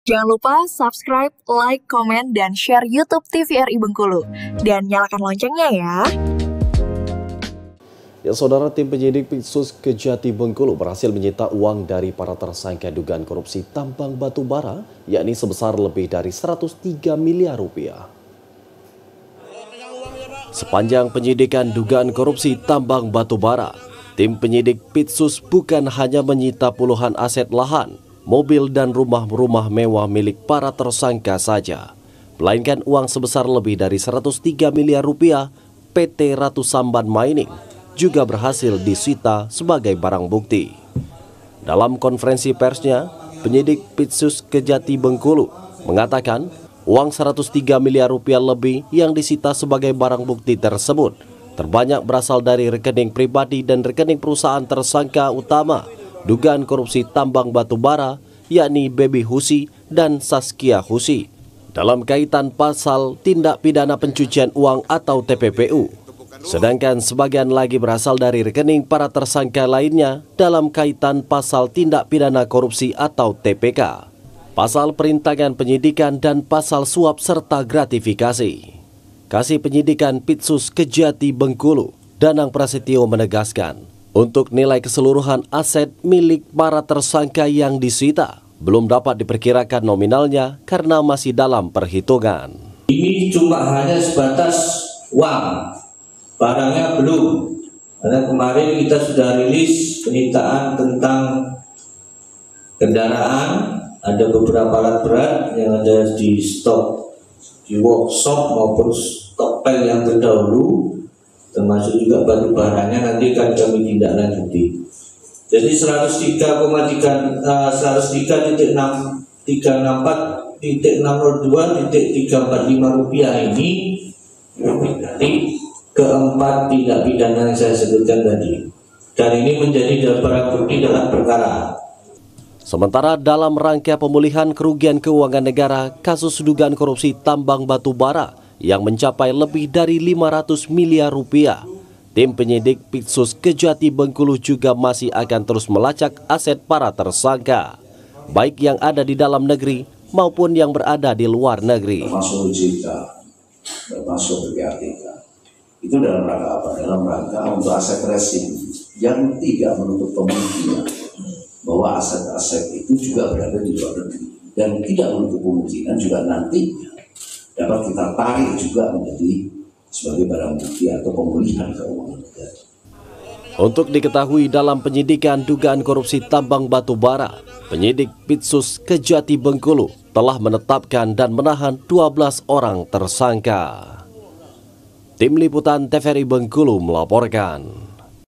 Jangan lupa subscribe, like, komen, dan share YouTube TVRI Bengkulu. Dan nyalakan loncengnya ya. Ya, saudara, tim penyidik Pitsus Kejati Bengkulu berhasil menyita uang dari para tersangka dugaan korupsi tambang batu bara, yakni sebesar lebih dari 103 miliar rupiah. Sepanjang penyidikan dugaan korupsi tambang batu bara, tim penyidik Pitsus bukan hanya menyita puluhan aset lahan, mobil dan rumah-rumah mewah milik para tersangka saja, melainkan uang sebesar lebih dari 103 miliar rupiah PT Ratu Samban Mining juga berhasil disita sebagai barang bukti. Dalam konferensi persnya, penyidik Pitsus Kejati Bengkulu mengatakan uang 103 miliar rupiah lebih yang disita sebagai barang bukti tersebut terbanyak berasal dari rekening pribadi dan rekening perusahaan tersangka utama dugaan korupsi tambang batu bara, yakni Baby Husi dan Saskia Husi, dalam kaitan pasal tindak pidana pencucian uang atau TPPU. Sedangkan sebagian lagi berasal dari rekening para tersangka lainnya dalam kaitan pasal tindak pidana korupsi atau TPK, pasal perintangan penyidikan dan pasal suap serta gratifikasi. Kasih Penyidikan Pitsus Kejati Bengkulu, Danang Prasetyo menegaskan, untuk nilai keseluruhan aset milik para tersangka yang disita belum dapat diperkirakan nominalnya karena masih dalam perhitungan. Ini cuma hanya sebatas uang, barangnya belum. Karena kemarin kita sudah rilis penyitaan tentang kendaraan, ada beberapa alat berat yang ada di stok di workshop maupun stok pel yang terdahulu, termasuk juga batu baranya nanti akan kami tindak lanjuti. Jadi 103,364.602.362.345 rupiah ini dari keempat tindak pidana yang saya sebutkan tadi, dan ini menjadi barang bukti dalam perkara. Sementara dalam rangka pemulihan kerugian keuangan negara kasus dugaan korupsi tambang batu bara yang mencapai lebih dari 500 miliar rupiah, tim penyidik Pitsus Kejati Bengkulu juga masih akan terus melacak aset para tersangka, baik yang ada di dalam negeri maupun yang berada di luar negeri. Termasuk OJK, termasuk PPATK. Itu dalam rangka apa? Dalam rangka untuk aset resim yang tidak menutup kemungkinan bahwa aset-aset itu juga berada di luar negeri, dan tidak menutup kemungkinan juga nantinya dapat kita tarik juga menjadi sebagai barang bukti atau pemulihan keuangan negara. Untuk diketahui, dalam penyidikan dugaan korupsi tambang batu bara, penyidik Pitsus Kejati Bengkulu telah menetapkan dan menahan 12 orang tersangka. Tim Liputan TVRI Bengkulu melaporkan.